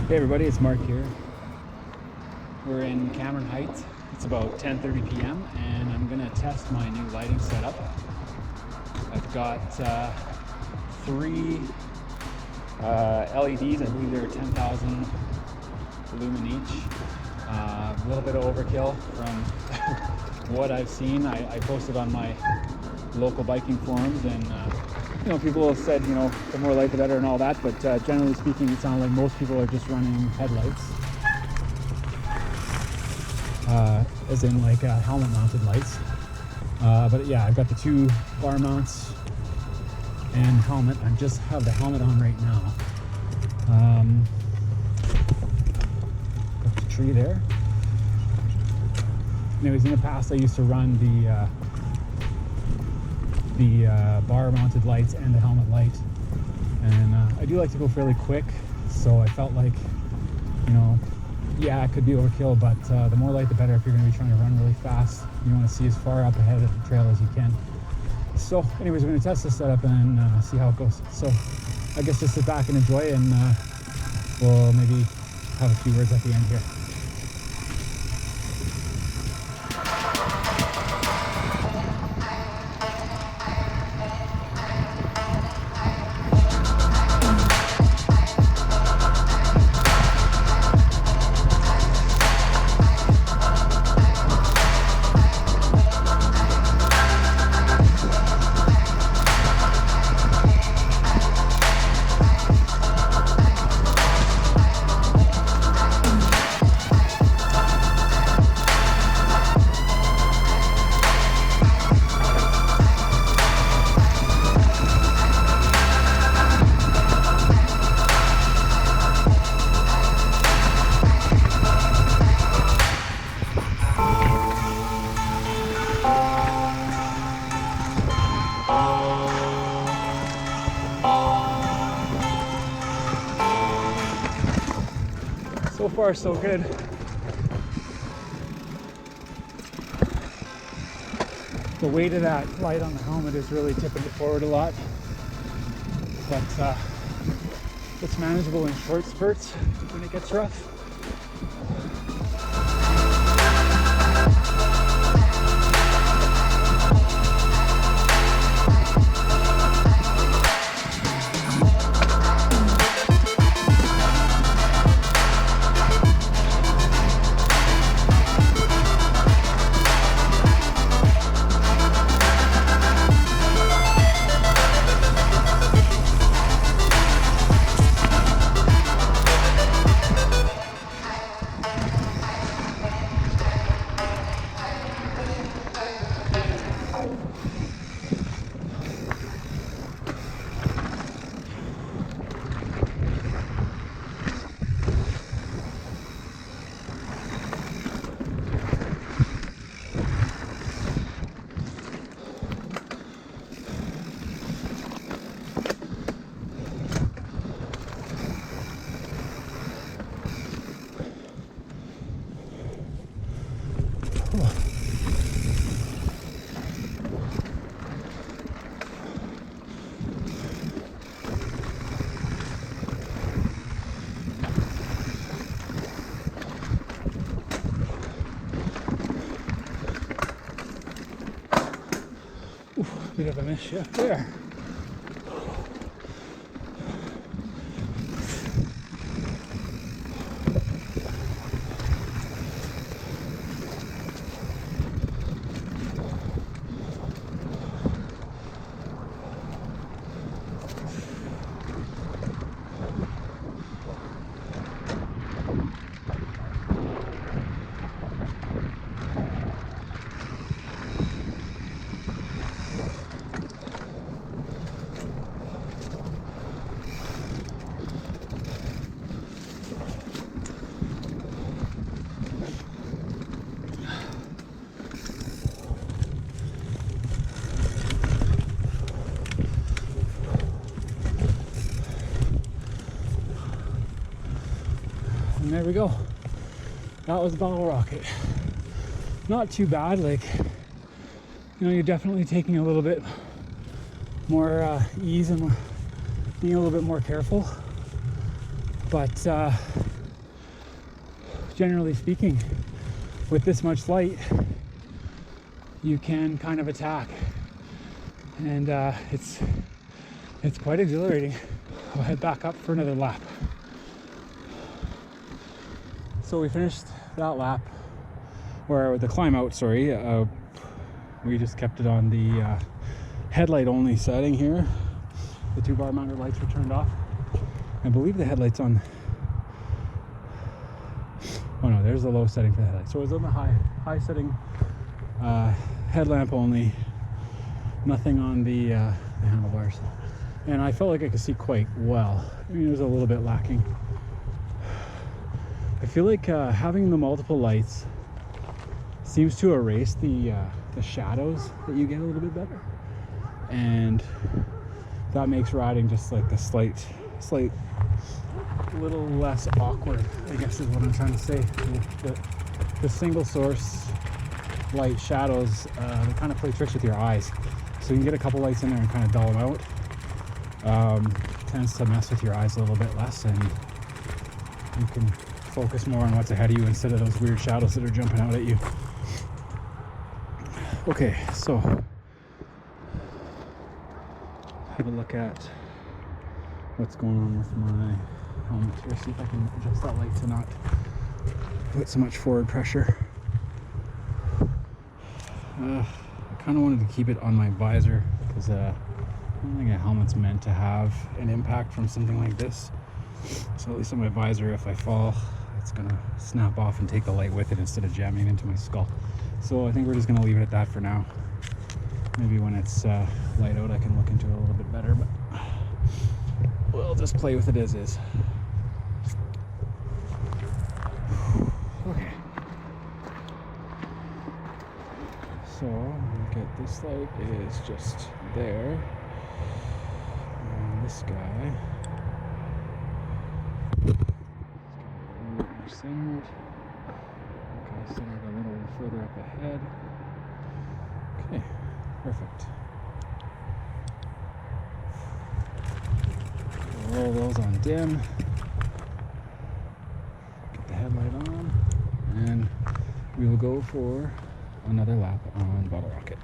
Hey everybody, it's Mark here. We're in Cameron Heights. It's about 10:30 p.m. and I'm gonna test my new lighting setup. I've got three LEDs. I believe they're 10,000 lumen each. A little bit of overkill from what I've seen. I posted on my local biking forums, and people have said, the more light the better and all that, but generally speaking, it sounds like most people are just running headlights, as in like helmet mounted lights. But yeah, I've got the two bar mounts and helmet. I just have the helmet on right now. Got the tree there. Anyways, in the past I used to run the bar mounted lights and the helmet light, and I do like to go fairly quick, so I felt like it could be overkill, but the more light the better. If you're going to be trying to run really fast, you want to see as far up ahead of the trail as you can. So anyways, we're going to test this setup and see how it goes. So I guess just sit back and enjoy, and we'll maybe have a few words at the end here. So far, so good. The weight of that light on the helmet is really tipping it forward a lot, but it's manageable in short spurts when it gets rough. Bit of a misshift there. And there we go. That was Bottle Rocket. Not too bad. You're definitely taking a little bit more ease and being a little bit more careful. But generally speaking, with this much light, you can kind of attack, and it's quite exhilarating. I'll head back up for another lap. So we finished that lap, or the climb out, sorry. We just kept it on the headlight only setting here. The 2 bar mounted lights were turned off. I believe the headlights on, oh no, there's the low setting for the headlight. So it was on the high setting, headlamp only, nothing on the handlebars. And I felt like I could see quite well. I mean, it was a little bit lacking. I feel like having the multiple lights seems to erase the shadows that you get a little bit better. And that makes riding just like the slight little less awkward, I guess is what I'm trying to say. The single source light shadows, they kind of play tricks with your eyes. So you can get a couple lights in there and kind of dull them out. Tends to mess with your eyes a little bit less, and you can focus more on what's ahead of you instead of those weird shadows that are jumping out at you. Okay, so have a look at what's going on with my helmet here. See if I can adjust that light to not put so much forward pressure. I kind of wanted to keep it on my visor because I don't think a helmet's meant to have an impact from something like this. So at least on my visor, if I fall, it's gonna snap off and take the light with it instead of jamming it into my skull. So I think we're just gonna leave it at that for now. Maybe when it's light out, I can look into it a little bit better, but we'll just play with it as is. Okay. So look at this light is just there. And this guy centered. Okay, centered a little further up ahead. Okay, perfect. Roll those on dim. Get the headlight on, and we will go for another lap on Bottle Rocket.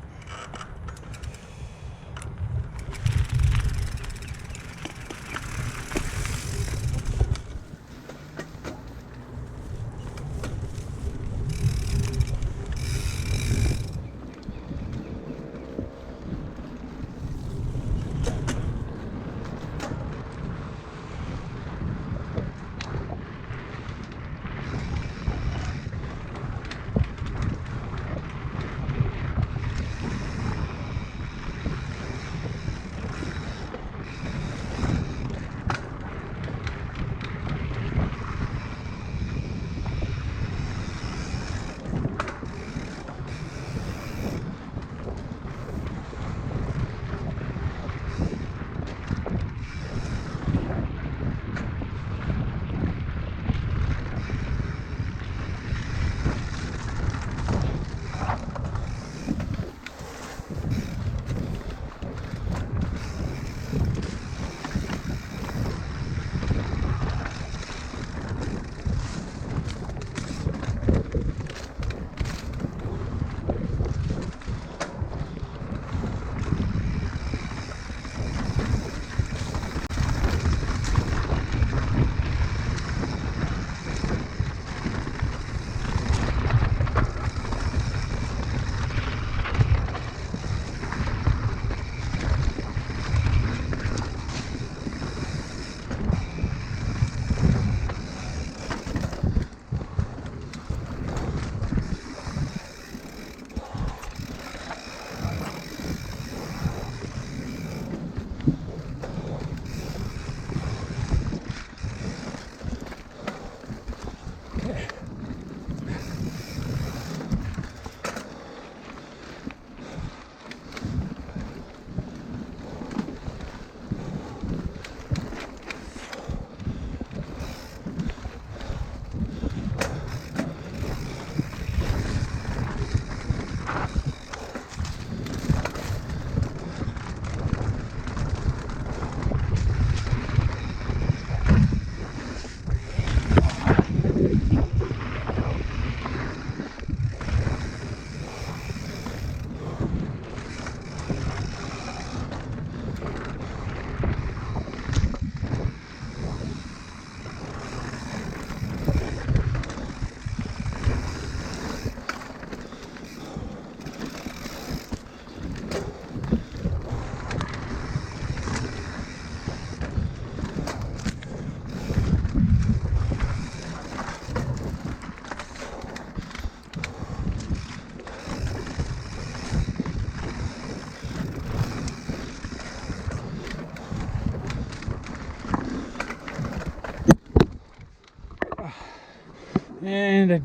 and I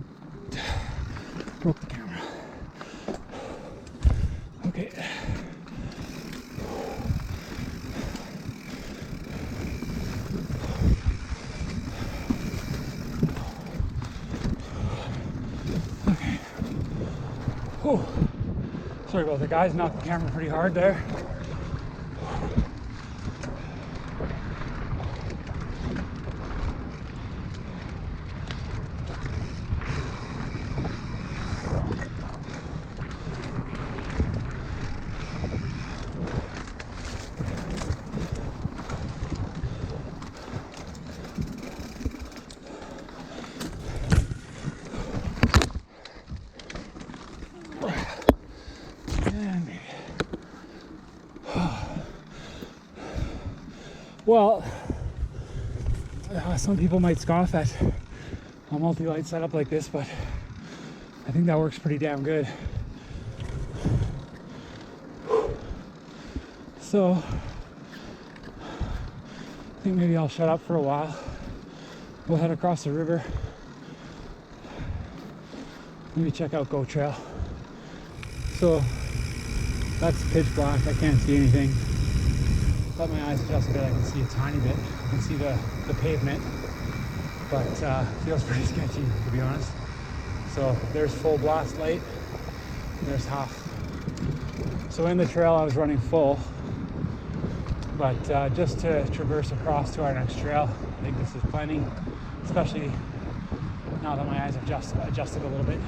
broke the camera. Okay. Okay. Oh, sorry about that, guys. Knocked the camera pretty hard there. Well, some people might scoff at a multi-light setup like this, but I think that works pretty damn good. So I think maybe I'll shut up for a while. We'll head across the river. Maybe check out Go Trail. So that's pitch black. I can't see anything. Let my eyes adjust a bit. I can see a tiny bit. I can see the pavement, but feels pretty sketchy, to be honest. So there's full blast light. There's half. So in the trail I was running full, but just to traverse across to our next trail, I think this is plenty, especially now that my eyes have adjusted a little bit.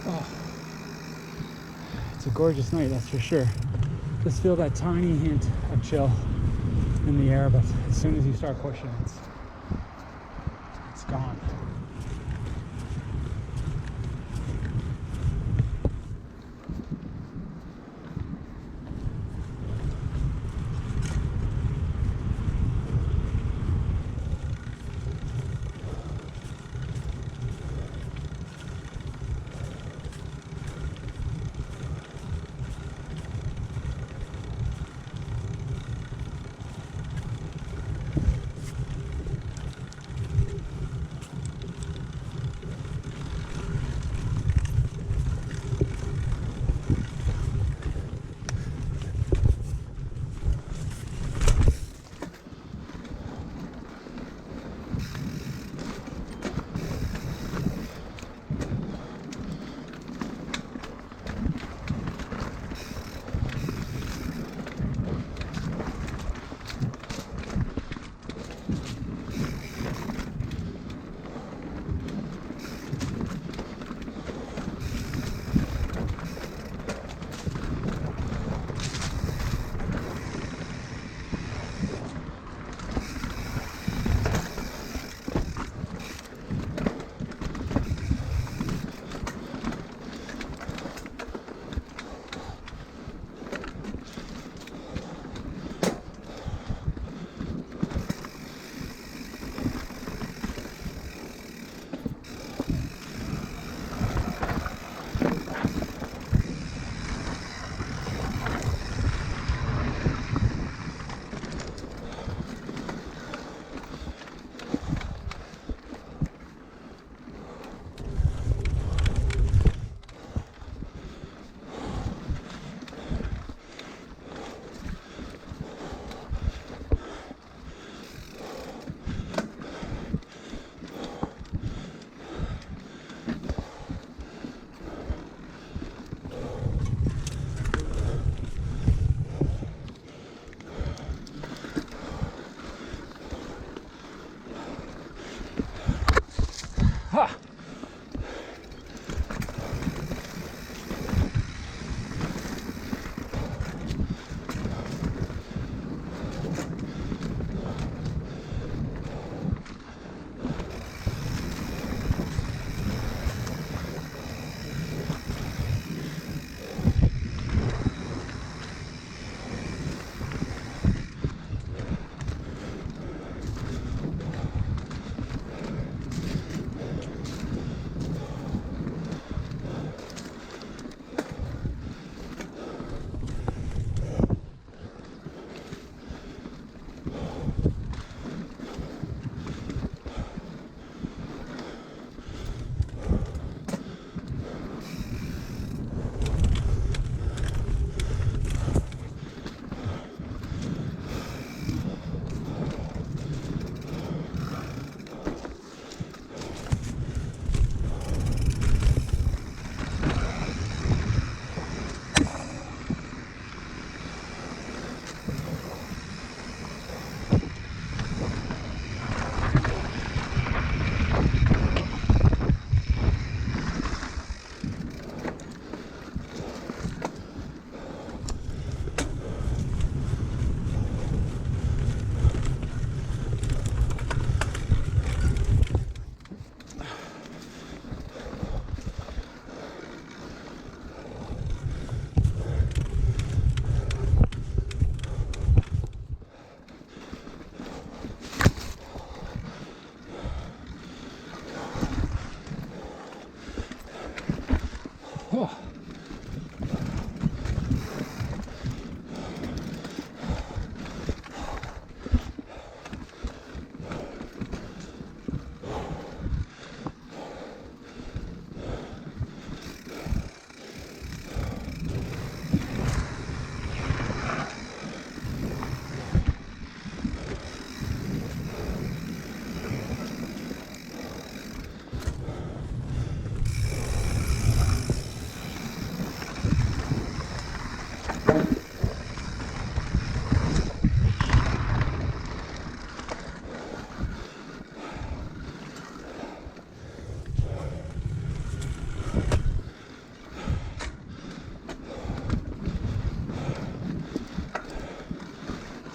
Oh, it's a gorgeous night, that's for sure. Just feel that tiny hint of chill in the air, but as soon as you start pushing, it's gone.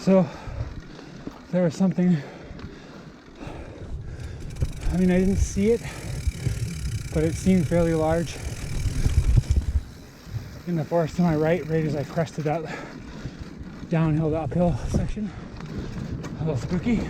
So there was something, I mean, I didn't see it, but it seemed fairly large in the forest to my right as I crested that downhill to uphill section. A little spooky.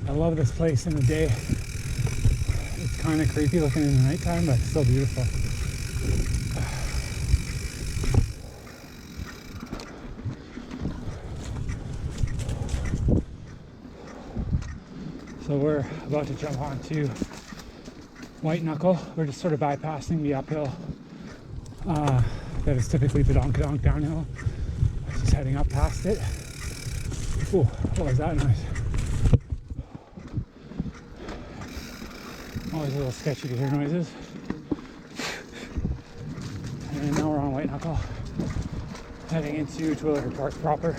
I love this place in the day. It's kind of creepy looking in the nighttime, but it's still beautiful. So we're about to jump onto White Knuckle. We're just sort of bypassing the uphill that is typically badonkadonk downhill. Just heading up past it. Ooh, what was that noise? Always a little sketchy to hear noises. And now we're on White Knuckle, heading into Twilliger Park proper.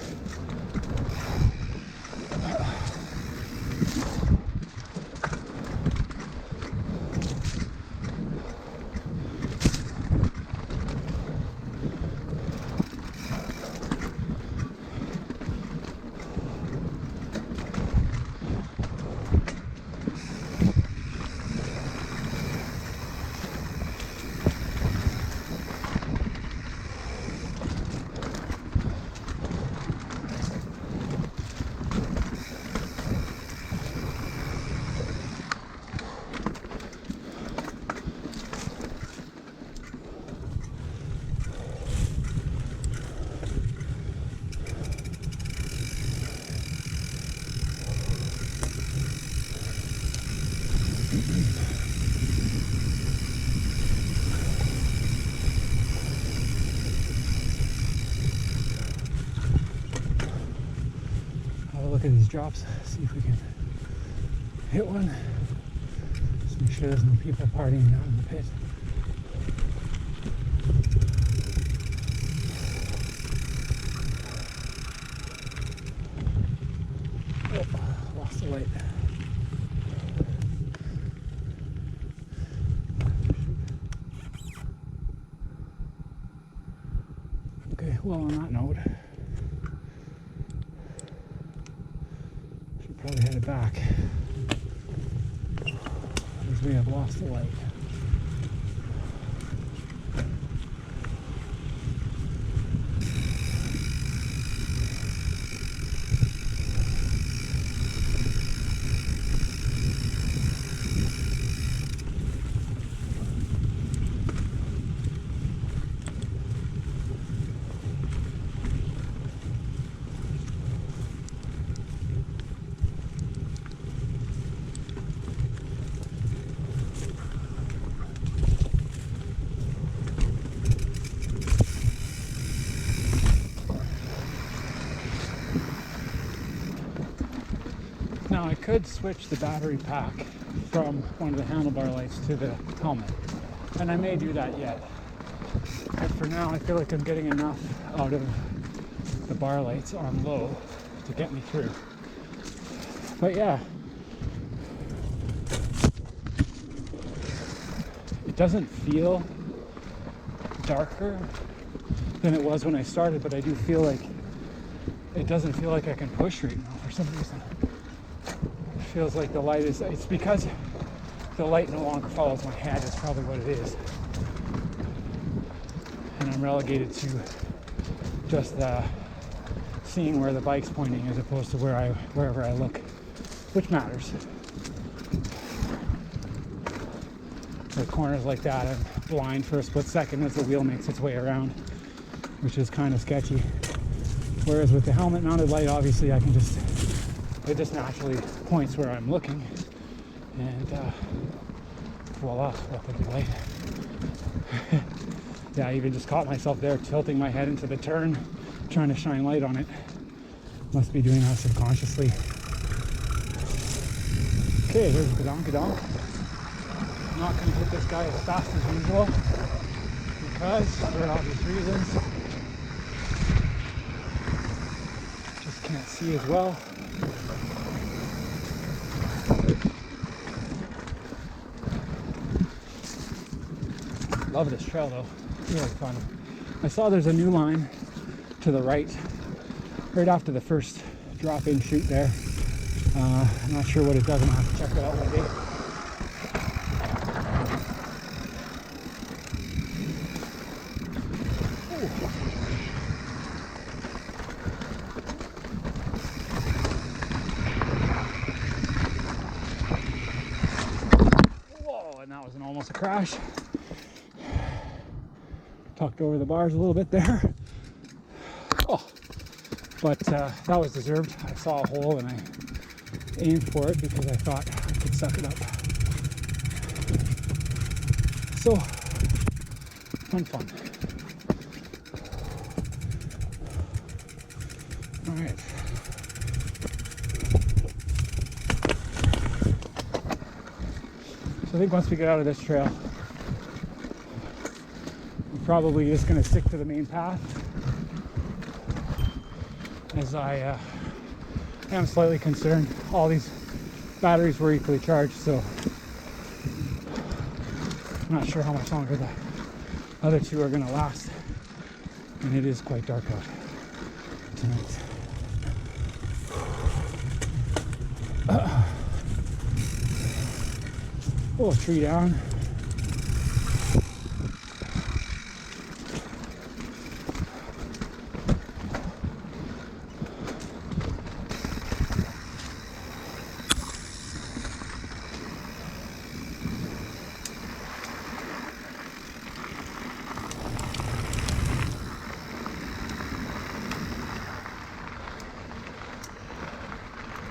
Look at these drops, see if we can hit one. Just make sure there's no people partying down in the pit. Oh, lost the light. Okay, well, on that note, probably headed back as we have lost the light. Now I could switch the battery pack from one of the handlebar lights to the helmet, and I may do that yet. But for now, I feel like I'm getting enough out of the bar lights on low to get me through. But yeah, it doesn't feel darker than it was when I started, but I do feel like it doesn't feel like I can push right now for some reason. It feels like the light is, it's because the light no longer follows my head, is probably what it is. And I'm relegated to just seeing where the bike's pointing as opposed to wherever I look, which matters. With corners like that, I'm blind for a split second as the wheel makes its way around, which is kind of sketchy. Whereas with the helmet mounted light, obviously it just naturally points where I'm looking, and voila, what the light. Yeah, I even just caught myself there tilting my head into the turn, trying to shine light on it. Must be doing that subconsciously. Okay, here's the badonkadonk. I'm not going to hit this guy as fast as usual because, for obvious reasons, just can't see as well. Love this trail though, really fun. I saw there's a new line to the right after the first drop-in chute there. I'm not sure what it does. I'm gonna have to check that out one day. Whoa, and that was almost a crash. Tucked over the bars a little bit there. Oh, but that was deserved. I saw a hole and I aimed for it because I thought I could suck it up. So, fun. All right. So I think once we get out of this trail, I'm probably just going to stick to the main path, as I am slightly concerned. All these batteries were equally charged, so I'm not sure how much longer the other two are going to last, and it is quite dark out tonight. Oh, a tree down.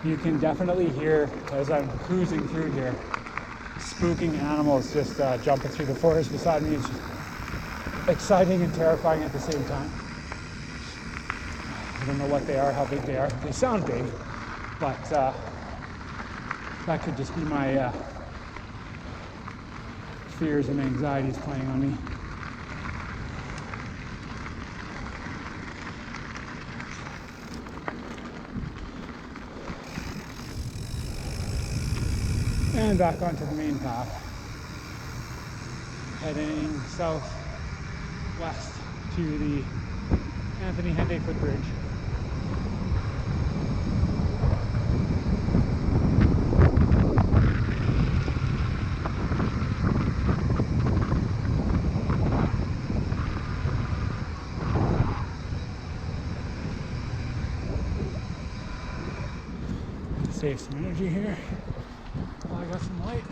You can definitely hear, as I'm cruising through here, spooking animals just jumping through the forest beside me. It's exciting and terrifying at the same time. I don't know what they are, how big they are. They sound big, but that could just be my fears and anxieties playing on me. And back onto the main path, heading southwest to the Anthony Henday footbridge. Save some energy here. I got some light.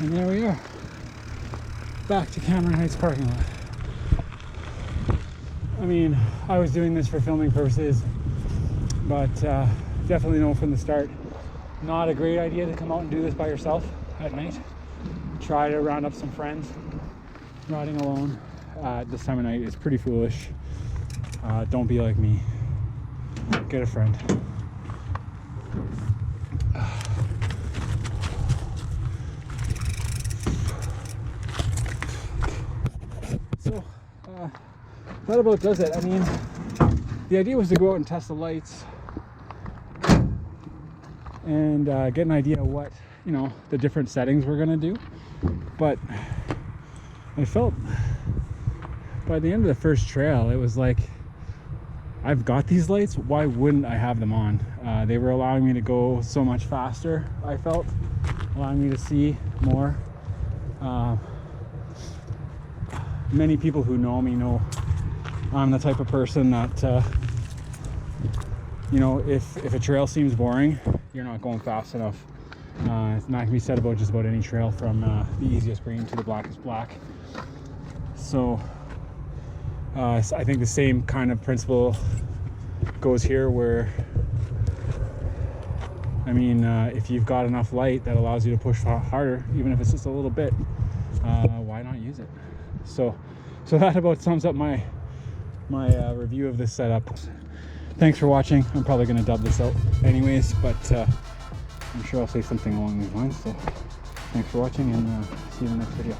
And there we are, back to Cameron Heights parking lot. I mean, I was doing this for filming purposes, but definitely know from the start, not a great idea to come out and do this by yourself at night. Try to round up some friends. Riding alone this time of night is pretty foolish. Don't be like me. Get a friend. So that about does it. I mean, the idea was to go out and test the lights and get an idea of what, you know, the different settings we're gonna do. But I felt by the end of the first trail, it was like, I've got these lights, why wouldn't I have them on? They were allowing me to go so much faster, I felt, allowing me to see more. Many people who know me know I'm the type of person that, you know, if a trail seems boring, you're not going fast enough. It's not gonna be said about just about any trail, from the easiest green to the blackest black. So I think the same kind of principle goes here, where, I mean, if you've got enough light that allows you to push harder, even if it's just a little bit, why not use it? So that about sums up my review of this setup. Thanks for watching. I'm probably going to dub this out anyways, but I'm sure I'll say something along these lines. So thanks for watching, and see you in the next video.